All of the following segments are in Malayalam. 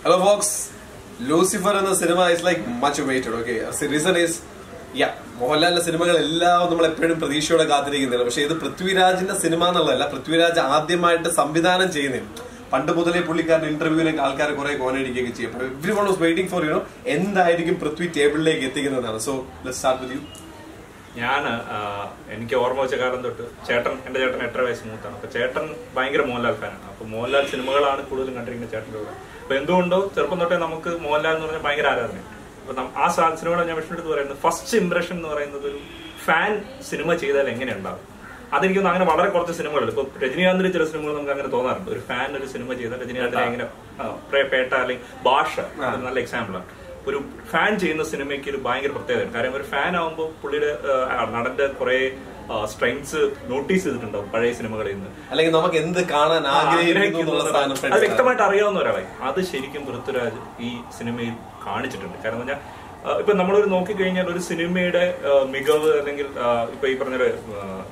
Hello folks, Lucifer in the cinema is like much awaited, okay? The reason is, മോഹൻലാലിന്റെ സിനിമകൾ എല്ലാം നമ്മൾ എപ്പോഴും പ്രതീക്ഷയോടെ കാത്തിരിക്കുന്നില്ല. പക്ഷെ ഇത് പൃഥ്വിരാജിന്റെ സിനിമ എന്നുള്ളതല്ല, പൃഥ്വിരാജ് ആദ്യമായിട്ട് സംവിധാനം ചെയ്യുന്നതാണ്. പണ്ട് മുതലേ പുള്ളിക്കാരൻ ഇന്റർവ്യൂവിലേക്ക് ആൾക്കാർ കുറെ കോനടിക്കുകയൊക്കെ ചെയ്യും. അപ്പോൾ എവരിവൺ വാസ് വെയിറ്റിംഗ് ഫോർ എന്തായിരിക്കും പൃഥ്വി ടേബിളിലേക്ക് എത്തിക്കുന്നതാണ്. So let's start with you. എനിക്ക് ഓർമ്മ വെച്ച കാലം തൊട്ട് എന്റെ ചേട്ടൻ 8.5 വയസ്സ് മൂത്താണ്. അപ്പൊ ചേട്ടൻ ഭയങ്കര മോഹൻലാൽ ഫാനാണ്. അപ്പൊ മോഹൻലാൽ സിനിമകളാണ് കൂടുതലും കണ്ടിരിക്കുന്നത് ചേട്ടൻ്റെ കൂടെ. അപ്പൊ എന്തുകൊണ്ടോ ചെറുപ്പം തൊട്ടേ നമുക്ക് മോഹൻലാൽ എന്ന് പറഞ്ഞാൽ ഭയങ്കര ആരാധനയാണ്. അപ്പൊ ആ സിനിമയുടെ ഞാൻ വിഷ്ണു എടുത്ത് പറയുന്നത് ഫസ്റ്റ് ഇംപ്രഷൻ എന്ന് പറയുന്നത് ഒരു ഫാൻ സിനിമ ചെയ്താൽ എങ്ങനെ ഉണ്ടാവും. അതെനിക്കൊന്നും അങ്ങനെ വളരെ കുറച്ച് സിനിമകളുണ്ട്. ഇപ്പൊ രജനീകാന്തിന്റെ ചില സിനിമകൾ നമുക്ക് അങ്ങനെ തോന്നാറുണ്ട്. ഒരു ഫാൻ ഒരു സിനിമ ചെയ്താൽ രജനീകാന്തിനെ എങ്ങനെ പേട്ട അല്ലെങ്കിൽ ഭാഷ നല്ല എക്സാമ്പിളാണ്. ഒരു ഫാൻ ചെയ്യുന്ന സിനിമയ്ക്ക് ഒരു ഭയങ്കര പ്രത്യേകതയാണ്. കാരണം ഒരു ഫാൻ ആകുമ്പോൾ പുള്ളിയുടെ നടന്റെ കുറെ സ്ട്രെങ്സ് നോട്ടീസ് ചെയ്തിട്ടുണ്ടാവും പഴയ സിനിമകളിൽ നിന്ന്, അല്ലെങ്കിൽ നമുക്ക് എന്ത് കാണാൻ അത് വ്യക്തമായിട്ട് അറിയാവുന്ന ഒരാളെ. അത് ശരിക്കും പൃഥ്വിരാജ് ഈ സിനിമയിൽ കാണിച്ചിട്ടുണ്ട്. കാരണം എന്ന് പറഞ്ഞാൽ ഇപ്പൊ നമ്മളൊരു നോക്കിക്കഴിഞ്ഞാൽ ഒരു സിനിമയുടെ മികവ് അല്ലെങ്കിൽ ഇപ്പൊ ഈ പറഞ്ഞൊരു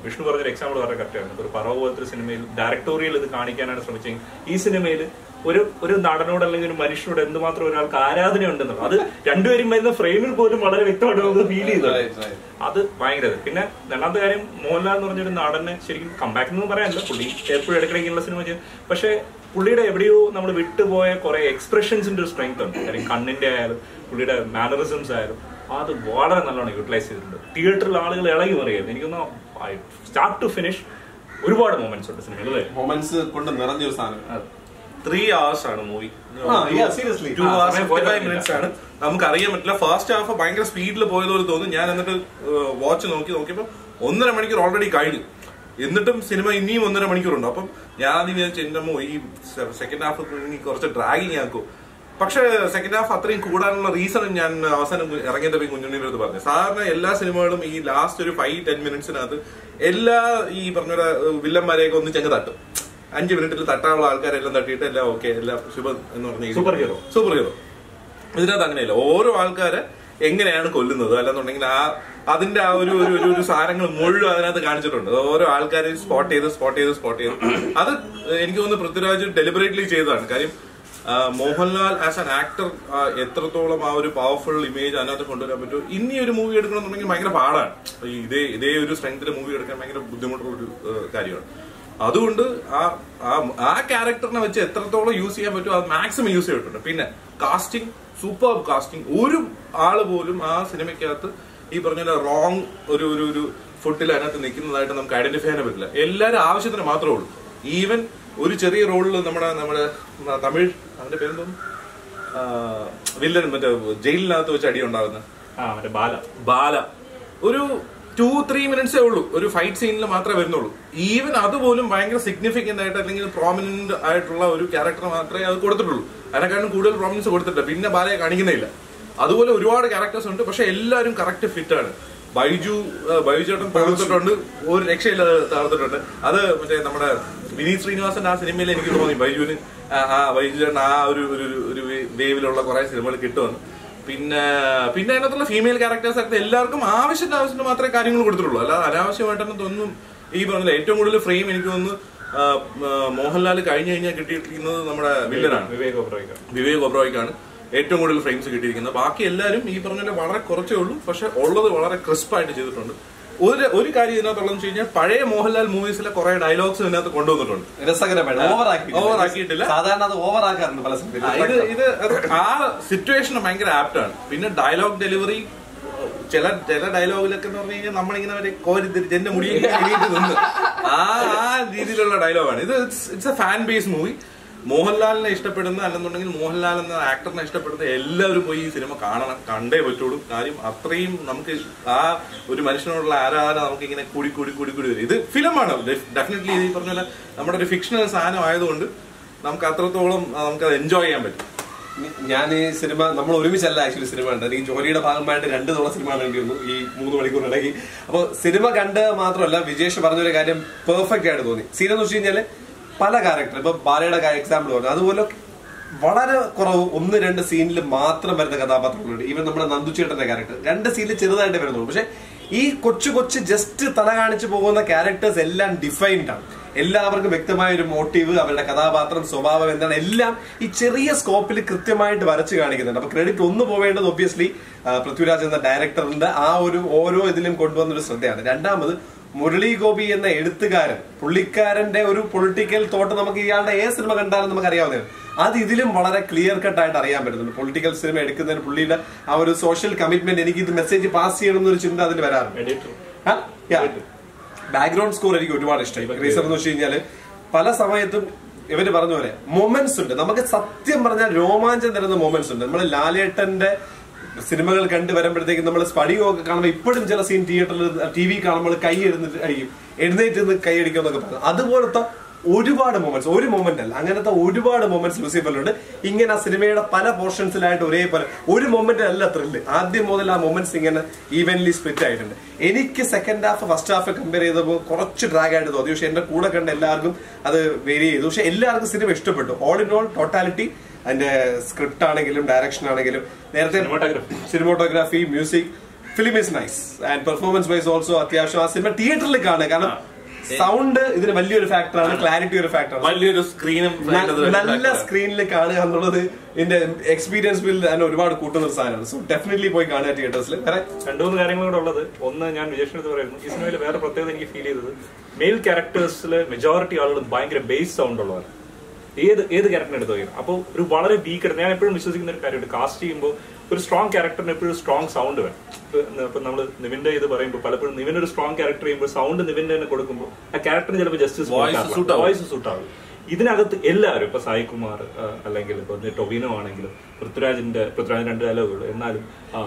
വിഷ്ണു പറഞ്ഞൊരു എക്സാമ്പിൾ വളരെ കറക്റ്റാണ്. ഒരു പറവ് പോലത്തെ സിനിമയിൽ ഡയറക്ടോറിയൽ ഇത് കാണിക്കാനാണ് ശ്രമിച്ചെങ്കിൽ ഈ സിനിമയിൽ ഒരു നടനോട് അല്ലെങ്കിൽ ഒരു മനുഷ്യനോട് എന്തുമാത്രം ഒരാൾക്ക് ആരാധന ഉണ്ടെന്നുള്ളത് അത് രണ്ടുപേരും വരുന്ന ഫ്രെയിമിൽ പോലും വളരെ വ്യക്തമായിട്ട് നമുക്ക് ഫീൽ ചെയ്തത്. അത് ഭയങ്കര. പിന്നെ രണ്ടാമത്തെ കാര്യം, മോഹൻലാൽ എന്ന് പറഞ്ഞൊരു നടനെ ശരിക്കും കമ്പാക്ക് എന്ന് പറയാനല്ല, പുള്ളി എപ്പോഴും ഇടയ്ക്കിടയ്ക്കുള്ള സിനിമ ചെയ്യും. പക്ഷെ പുള്ളിയുടെ എവിടെയോ നമ്മൾ വിട്ടുപോയ കുറെ എക്സ്പ്രഷൻസിന്റെ ഒരു സ്ട്രെങ്ത് ഉണ്ട്. കാര്യം കണ്ണിന്റെ ആയാലും പുള്ളിയുടെ മാനറിസംസ് ആയാലും അത് വളരെ നല്ലോണം യൂട്ടിലൈസ് ചെയ്തിട്ടുണ്ട്. തിയേറ്ററിൽ ആളുകൾ ഇളകി മറിയായിരുന്നു. എനിക്കൊന്ന് സ്റ്റാർട്ട് ടു ഫിനിഷ് ഒരുപാട് മൊമെന്റ്സ് ഉണ്ട് സിനിമയിൽ. മൊമെന്റ്സ് കൊണ്ട് നിറഞ്ഞൊരു സാധനം. 3 hours ആണ് മൂവി. 2 hours 45 minutes ആണ്. നമുക്ക് അറിയാൻ പറ്റില്ല. ഫസ്റ്റ് ഹാഫ് ഭയങ്കര സ്പീഡിൽ പോയതുപോലെ തോന്നുന്നു. ഞാൻ എന്നിട്ട് വാച്ച് നോക്കിയപ്പോ 1.5 മണിക്കൂർ ഓൾറെഡി കഴിഞ്ഞു. എന്നിട്ടും സിനിമ ഇനിയും 1.5 മണിക്കൂറുണ്ട്. അപ്പം ഞാൻ ആദ്യം വിചാരിച്ചു എന്റെ ഈ സെക്കൻഡ് ഹാഫ് കുറച്ച് ഡ്രാഗിങ് ആക്കും. പക്ഷെ സെക്കൻഡ് ഹാഫ് അത്രയും കൂടാനുള്ള റീസൺ ഞാൻ അവസാനം ഇറങ്ങിയപ്പോ കുഞ്ഞുണ്ണിയുടെ അടുത്ത് പറഞ്ഞു. സാധാരണ എല്ലാ സിനിമകളും ഈ ലാസ്റ്റ് ഒരു 5-10 മിനിറ്റ്സിനകത്ത് എല്ലാ ഈ പറഞ്ഞ വില്ലന്മാരെയൊക്കെ ഒന്ന് ചെങ്ങ് തട്ടും. 5 മിനിറ്റിൽ തട്ടാനുള്ള ആൾക്കാരെല്ലാം തട്ടിയിട്ട് എല്ലാം ഓക്കെ, എല്ലാം ശുഭ എന്ന് പറഞ്ഞ സൂപ്പർ ഹീറോ. ഇതിനകത്ത് അങ്ങനെയല്ല. ഓരോ ആൾക്കാരെ എങ്ങനെയാണ് കൊല്ലുന്നത് അല്ലെന്നുണ്ടെങ്കിൽ അതിന്റെ ആ ഒരു സാധനങ്ങൾ മുഴുവൻ അതിനകത്ത് കാണിച്ചിട്ടുണ്ട്. ഓരോ ആൾക്കാരെ സ്പോട്ട് ചെയ്ത് അത് എനിക്ക് തോന്നുന്നു പൃഥ്വിരാജ് ഡെലിബറേറ്റ്ലി ചെയ്തതാണ്. കാര്യം മോഹൻലാൽ ആസ് ആൻ ആക്ടർ എത്രത്തോളം ആ ഒരു പവർഫുൾ ഇമേജ് അതിനകത്ത് കൊണ്ടുവരാൻ പറ്റും. ഇനി ഒരു മൂവി എടുക്കണമെന്നുണ്ടെങ്കിൽ ഭയങ്കര പാടാണ്. ഇതേ ഒരു സ്ട്രെങ്തിൽ മൂവി എടുക്കാൻ ഭയങ്കര ബുദ്ധിമുട്ടുള്ള ഒരു കാര്യമാണ്. അതുകൊണ്ട് ആ ക്യാരക്ടറിനെ വെച്ച് എത്രത്തോളം യൂസ് ചെയ്യാൻ പറ്റും അത് മാക്സിമം യൂസ് ചെയ്തിട്ടുണ്ട്. പിന്നെ കാസ്റ്റിംഗ്, സൂപ്പർ കാസ്റ്റിംഗ്. ഒരു ആള് പോലും ആ സിനിമയ്ക്കകത്ത് ഈ പറഞ്ഞ റോങ് ഒരു ഫുട്ടിൽ അതിനകത്ത് നിൽക്കുന്നതായിട്ട് നമുക്ക് ഐഡന്റിഫൈ ചെയ്യാൻ പറ്റില്ല. എല്ലാവരും ആവശ്യത്തിന് മാത്രമേ ഉള്ളൂ. ഈവൻ ഒരു ചെറിയ റോളിൽ നമ്മുടെ തമിഴ് അവന്റെ പേരെന്തോന്നു വില്ലൻ മറ്റേ ജയിലിനകത്ത് വെച്ച് അടി ഉണ്ടാകുന്ന ബാല ഒരു 2-3 മിനിറ്റ്സേ ഉള്ളൂ. ഒരു ഫൈറ്റ് സീനിൽ മാത്രമേ വരുന്നുള്ളൂ. ഈവൻ അതുപോലും ഭയങ്കര സിഗ്നിഫിക്കന്റ് ആയിട്ട് അല്ലെങ്കിൽ പ്രോമിനന്റ് ആയിട്ടുള്ള ഒരു ക്യാരക്ടർ മാത്രമേ അത് കൊടുത്തിട്ടുള്ളൂ. അതിനെക്കാളും കൂടുതൽ പ്രോമിനൻസ് കൊടുത്തിട്ടില്ല. പിന്നെ ബാലയെ കാണിക്കുന്നില്ല. അതുപോലെ ഒരുപാട് ക്യാരക്ടേഴ്സ് ഉണ്ട്. പക്ഷെ എല്ലാവരും കറക്റ്റ് ഫിറ്റ് ആണ്. ബൈജു ചേട്ടൻ തകർത്തിട്ടുണ്ട്, ഒരു രക്ഷയില്ല തകർത്തിട്ടുണ്ട്. അത് മറ്റേ നമ്മുടെ വിനീത് ശ്രീനിവാസന്റെ ആ സിനിമയിൽ എനിക്ക് തോന്നി ബൈജു ചേട്ടൻ ആ ഒരു വേവിലുള്ള കുറെ സിനിമകൾ കിട്ടുമെന്ന്. പിന്നെ അതിനകത്തുള്ള ഫീമെയിൽ ക്യാരക്ടേഴ്സ് ഒക്കെ എല്ലാവർക്കും ആവശ്യത്തിന് മാത്രമേ കാര്യങ്ങൾ കൊടുത്തിട്ടുള്ളൂ. അല്ലാതെ അനാവശ്യമായിട്ടൊന്നും തോന്നും. ഈ പറഞ്ഞില്ല, ഏറ്റവും കൂടുതൽ ഫ്രെയിം എനിക്ക് തോന്നുന്നു മോഹൻലാൽ കഴിഞ്ഞാൽ കിട്ടിയിരിക്കുന്നത് നമ്മുടെ വില്ലനാണ്, വിവേക് ഒബ്രോയ്ക്കാണ് ഏറ്റവും കൂടുതൽ ഫ്രെയിംസ് കിട്ടിയിരിക്കുന്നത്. ബാക്കി എല്ലാവരും ഈ പറഞ്ഞ വളരെ കുറച്ചേ ഉള്ളൂ. പക്ഷെ ഉള്ളത് വളരെ ക്രിസ്പായിട്ട് ചെയ്തിട്ടുണ്ട്. ഒരു കാര്യം ഇതിനകത്തുള്ളതെന്ന് വെച്ച് കഴിഞ്ഞാൽ പഴയ മോഹൻലാൽ മൂവീസിലെ കുറെ ഡയലോഗ്സ് ഇതിനകത്ത് കൊണ്ടുവന്നിട്ടുണ്ട്. രസകരമായിട്ട് ഓവറാക്കിയിട്ടില്ല. സാധാരണ അത് ഓവറാക്കാറുണ്ട് പല സമയത്ത്. ഇത് ആ സിറ്റുവേഷൻ ഭയങ്കര ആപ്റ്റാണ്. പിന്നെ ഡയലോഗ് ഡെലിവറി ചില ഡയലോഗിലൊക്കെ എന്ന് പറഞ്ഞു കഴിഞ്ഞാൽ നമ്മളിങ്ങനെ കോരി തിരിച്ച് എന്റെ മുടിയിൽ എണീറ്റ് നിന്ന് ആ രീതിയിലുള്ള ഡയലോഗാണ്. ഇത് it's A fan base movie. മോഹൻലാലിനെ ഇഷ്ടപ്പെടുന്ന അല്ലെന്നുണ്ടെങ്കിൽ മോഹൻലാൽ എന്ന ആക്ടറിനെ ഇഷ്ടപ്പെടുന്ന എല്ലാവരും പോയി ഈ സിനിമ കാണണം, കണ്ടേ പറ്റുള്ളൂ. കാര്യം അത്രയും നമുക്ക് ആ ഒരു മനുഷ്യനോടുള്ള ആരാധന നമുക്ക് ഇങ്ങനെ കൂടി വരും. ഇത് ഫിലിമാണ് ഡെഫിനറ്റ്ലി. ഈ പറഞ്ഞ പോലെ നമ്മുടെ ഒരു ഫിക്ഷണൽ സാധനം ആയതുകൊണ്ട് നമുക്ക് അത്രത്തോളം നമുക്കത് എൻജോയ് ചെയ്യാൻ പറ്റും. ഞാൻ ഈ സിനിമ നമ്മൾ ഒരുമിച്ചല്ല ആക്ച്വലി സിനിമ കണ്ടത്. എനിക്ക് ജോലിയുടെ ഭാഗമായിട്ട് 2 തവണ സിനിമ കണ്ടിരുന്നു ഈ 3 മണിക്കൂറിനിടയ്ക്ക്. അപ്പോൾ സിനിമ കണ്ട് മാത്രമല്ല, വിജേഷ് പറഞ്ഞൊരു കാര്യം പെർഫെക്റ്റ് ആയിട്ട് തോന്നി. സീൻ എന്ന് വെച്ച് കഴിഞ്ഞാല് പല ക്യാരക്ടർ, ഇപ്പൊ ബാലയുടെ എക്സാമ്പിൾ പറഞ്ഞു, അതുപോലെ വളരെ കുറവ് 1-2 സീനിൽ മാത്രം വരുന്ന കഥാപാത്രങ്ങളുണ്ട്. ഈവൻ നമ്മുടെ നന്ദുചേട്ടന്റെ ക്യാരക്ടർ 2 സീനിൽ ചെറുതായിട്ട് വരുന്നുള്ളൂ. പക്ഷെ ഈ കൊച്ചു ജസ്റ്റ് തല കാണിച്ചു പോകുന്ന ക്യാരക്ടേഴ്സ് എല്ലാം ഡിഫൈൻഡ് ആണ്. എല്ലാവർക്കും വ്യക്തമായ ഒരു മോട്ടീവ്, അവരുടെ കഥാപാത്രം, സ്വഭാവം എന്താണ്, എല്ലാം ഈ ചെറിയ സ്കോപ്പിൽ കൃത്യമായിട്ട് വരച്ച് കാണിക്കുന്നുണ്ട്. അപ്പൊ ക്രെഡിറ്റ് ഒന്ന് പോവേണ്ടത് ഒബ്വിയസ്ലി പൃഥ്വിരാജ് എന്ന ഡയറക്ടറിന്റെ ആ ഒരു ഓരോ ഇതിലും കൊണ്ടുവന്നൊരു ശ്രദ്ധയാണ്. രണ്ടാമത് മുരളി ഗോപി എന്ന എഴുത്തുകാരൻ, പുള്ളിക്കാരന്റെ ഒരു പൊളിറ്റിക്കൽ തോട്ട് നമുക്ക് ഇയാളുടെ ഏത് സിനിമ കണ്ടാലും നമുക്ക് അറിയാവുന്നതാണ്. അത് ഇതിലും വളരെ ക്ലിയർ കട്ടായിട്ട് അറിയാൻ പറ്റുന്നുണ്ട്. പൊളിറ്റിക്കൽ സിനിമ എടുക്കുന്നതിന് പുള്ളിയുടെ ആ ഒരു സോഷ്യൽ കമ്മിറ്റ്മെന്റ്, എനിക്ക് ഇത് മെസ്സേജ് പാസ് ചെയ്യണം എന്നൊരു ചിന്ത അതിൽ വരാറുണ്ട്. ബാക്ക്ഗ്രൗണ്ട് സ്കോർ എനിക്ക് ഒരുപാട് ഇഷ്ടമായി. റീസൺ എന്ന് വെച്ച് കഴിഞ്ഞാല് പല സമയത്തും ഇവര് പറഞ്ഞ പോലെ മൊമെന്റ്സ് ഉണ്ട്, നമുക്ക് സത്യം പറഞ്ഞാൽ രോമാഞ്ചം തരുന്ന മൊമെന്റ്സ് ഉണ്ട്. നമ്മൾ ലാലേട്ടന്റെ സിനിമകൾ കണ്ടുവരുമ്പോഴത്തേക്കും നമ്മൾ സ്പടികമൊക്കെ കാണുമ്പോൾ ഇപ്പോഴും ചില സീൻ തിയേറ്ററിൽ TV കാണുമ്പോൾ കൈ എഴുന്നേറ്റ് നിന്ന് കൈ അടിക്കുമെന്നൊക്കെ പറഞ്ഞു. അതുപോലത്തെ ഒരുപാട് മൊമെന്റ്സ്, ഒരു മൊമെന്റ് അല്ല, അങ്ങനത്തെ ഒരുപാട് മൊമെന്റ്സ് ലൂസിഫറിലുണ്ട്. ഇങ്ങനെ ആ സിനിമയുടെ പല പോർഷൻസിലായിട്ട് ഒരേപോലെ ഒരു മൊമെന്റ് അല്ല ത്രില്ല്, ആദ്യം മുതൽ ആ മൊമെന്റ്സ് ഇങ്ങനെ ഈവൻലി സ്പ്ലിറ്റ് ആയിട്ടുണ്ട്. എനിക്ക് second half first half compare ചെയ്തപ്പോൾ കുറച്ച് ഡ്രാഗ് ആയിട്ട് തോന്നി. പക്ഷെ എന്റെ കൂടെ കണ്ട എല്ലാവർക്കും അത് വേരി ചെയ്തു. പക്ഷെ എല്ലാവർക്കും സിനിമ ഇഷ്ടപ്പെട്ടു. ഓൾ ഇൻ ഓൾ ടോട്ടാലിറ്റി, അതിന്റെ സ്ക്രിപ്റ്റ് ആണെങ്കിലും ഡയറക്ഷൻ ആണെങ്കിലും, നേരത്തെ cinematography, music, film is nice and performance wise also അത്യാവശ്യം ആ സിനിമ തിയേറ്ററിൽ കാണുക. കാരണം സൗണ്ട് ഇതിന് വലിയൊരു ഫാക്ടറാണ്, ക്ലാരിറ്റി ഒരു ഫാക്ടറാണ്. വലിയൊരു സ്ക്രീനും നല്ല സ്ക്രീനിൽ കാണുക എന്നുള്ളത് എന്റെ എക്സ്പീരിയൻസ് ബിൽ തന്നെ ഒരുപാട് കൂട്ടുന്ന ഒരു സാധനമാണ്. സോ ഡെഫിനറ്റ്ലി പോയി കാണുക തിയേറ്റേഴ്സിൽ. രണ്ടു മൂന്ന് കാര്യങ്ങൾ കൂടെ ഉള്ളത്. ഒന്ന്, ഞാൻ വിജേഷിനടുത്ത് പറയുന്നു, ഈ സിനിമയിൽ വേറെ പ്രത്യേകത എനിക്ക് ഫീൽ ചെയ്തത്, മെയിൽ ക്യാരക്ടേഴ്സിൽ മെജോറിറ്റി ആളുകൾ ഭയങ്കര ബേസ് സൗണ്ട് ഉള്ളവർ. ഏത് ക്യാരക്ടറിനെ എടുത്തു നോക്കിയാൽ അപ്പോൾ ഒരു വളരെ വീക്ക്. ഞാൻ എപ്പോഴും വിശ്വസിക്കുന്ന ഒരു കാര്യമുണ്ട്, കാസ്റ്റ് ചെയ്യുമ്പോൾ ഒരു സ്ട്രോങ് ക്യാരക്ടറിന് എപ്പോഴും സ്ട്രോങ് സൗണ്ട് വേണം. ഇപ്പൊ നമ്മൾ നിവിന്റെ ഇത് പറയുമ്പോൾ പലപ്പോഴും നിവിൻ ഒരു സ്ട്രോങ് ക്യാരക്ടർ ചെയ്യുമ്പോൾ സൗണ്ട് നിവിന്റെ തന്നെ കൊടുക്കുമ്പോൾ ആ ക്യാരക്ടറിന് ചിലപ്പോൾ ജസ്റ്റ് വോയിസ് സൂട്ട് ആവും. ഇതിനകത്ത് എല്ലാവരും ഇപ്പൊ സായികുമാർ അല്ലെങ്കിൽ ഇപ്പൊ ടൊവിനോ ആണെങ്കിലും പൃഥ്വിരാജിന്റെ രണ്ട് ഡയലോഗുകൾ, എന്നാലും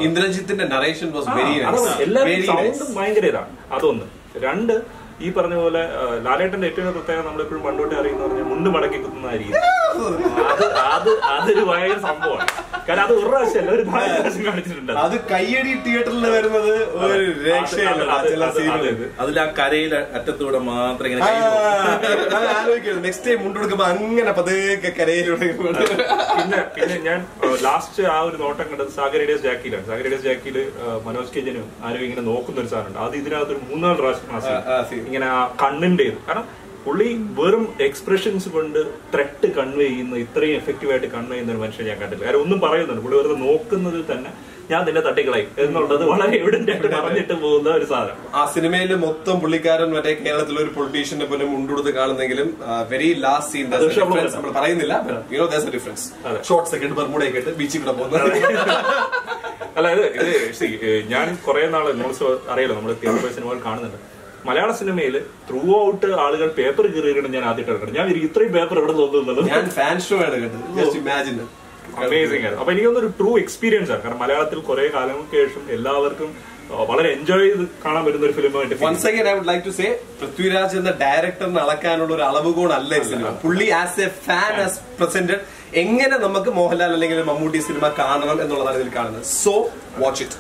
ഇന്ദ്രജിത്തിന്റെ നറേഷൻ എല്ലാവരും സൗണ്ടും ഭയങ്കര ഇതാണ്. അതൊന്ന്. രണ്ട്, ഈ പറഞ്ഞ പോലെ ലാലേട്ടന്റെ ഏറ്റവും പ്രത്യേകത നമ്മളെപ്പോഴും പണ്ടോട്ട് അറിയുന്ന പറഞ്ഞാൽ മുണ്ട് മടക്കി കുത്തുന്ന രീതി. അതൊരു ഭയങ്കര സംഭവമാണ്. കാരണം അത് ഒരു പ്രാവശ്യമല്ല, ഒരു പ്രാവശ്യം കാണിച്ചിട്ടുണ്ട്. അത് കയ്യടി തിയേറ്ററിൽ വരുന്നത് ഒരു രക്ഷയല്ല. അതിൽ ആ കരയിലെ അറ്റത്തൂടെ മാത്രം ഇങ്ങനെ ആലോചിക്കുന്നത്. നെക്സ്റ്റ് ടൈം മുണ്ട് കൊടുക്കുമ്പോ അങ്ങനെ പതുക്കെ കരയിലൂടെ. പിന്നെ ഞാൻ ലാസ്റ്റ് ആ ഒരു നോട്ടം കണ്ടത് സാഗരേഡിയസ് ജാക്കിയിലാണ്. സാഗരേഡിയസ് ജാക്കിയില് മനോജ് കെജനും ആരും ഇങ്ങനെ നോക്കുന്ന ഒരു സാധനമുണ്ട്. അത് ഇതിനകത്ത് ഒരു 3-4 പ്രാവശ്യം ഇങ്ങനെ ആ കണ്ണിന്റെ ഇത്. കാരണം പുള്ളി വെറും എക്സ്പ്രഷൻസ് കൊണ്ട് ത്രെറ്റ് കൺവേ ചെയ്യുന്ന, ഇത്രയും എഫക്റ്റീവ് ആയിട്ട് കൺവേ ചെയ്യുന്ന ഒരു മനുഷ്യൻ ഞാൻ കണ്ടില്ല. കാരണം ഒന്നും പറയുന്നുണ്ട്, പുള്ളി വെറുതെ നോക്കുന്നതിൽ തന്നെ ഞാൻ നിന്നെ തട്ടിക്കളയും എന്നുള്ളത് വളരെ എവിഡന്റ് ആയിട്ട് പറഞ്ഞിട്ട് പോകുന്ന ഒരു സാധനം. ആ സിനിമയിൽ മൊത്തം പുള്ളിക്കാരൻ മറ്റേ കേരളത്തിലെ ഒരു പൊളിറ്റീഷ്യനെ പോലും മുണ്ടുകൊടുത്ത് കാണുന്നെങ്കിലും വെരി ലാസ്റ്റ് സീൻ നമ്മൾ പറയുന്നില്ല, ഡിഫറൻസ്. ഷോർട്ട് സെക്കൻഡ് ബർമുഡയൊക്കെ ഇട്ട് ബീച്ചിൽ കൂടെ പോകുന്നത്. അല്ല, ഇത് ഞാൻ കുറെ നാള് അറിയാലോ, നമ്മൾ തിയേറ്റർ സിനിമകൾ കാണുന്നുണ്ട്. മലയാള സിനിമയിൽ ത്രൂ ഔട്ട് ആളുകൾ പേപ്പർ കീറിയിട്ട് ഞാൻ ആദ്യമായിട്ട് കണ്ടത്. ഞാൻ ഇത്രയും പേപ്പർ എവിടെ തോന്നുന്നത് അമേസിംഗ് ആണ്. അപ്പൊ എനിക്കൊന്നൊരു ട്രൂ എക്സ്പീരിയൻസ് ആണ്. കാരണം മലയാളത്തിൽ കുറെ കാലങ്ങൾക്ക് ശേഷം എല്ലാവർക്കും വളരെ എൻജോയ് ചെയ്ത് കാണാൻ പറ്റുന്ന ഒരു ഫിലിമായിട്ട്. Once again I would like to say, Prithviraj എന്ന ഡയറക്ടറിന് അളക്കാനുള്ള ഒരു അളവുകോണല്ല ഈ സിനിമ. പുള്ളി as a fan has presented എങ്ങനെ നമുക്ക് മോഹൻലാൽ അല്ലെങ്കിൽ മമ്മൂട്ടി സിനിമ കാണണം എന്നുള്ളതാണ് ഇതിൽ കാണുന്നത്. So watch it.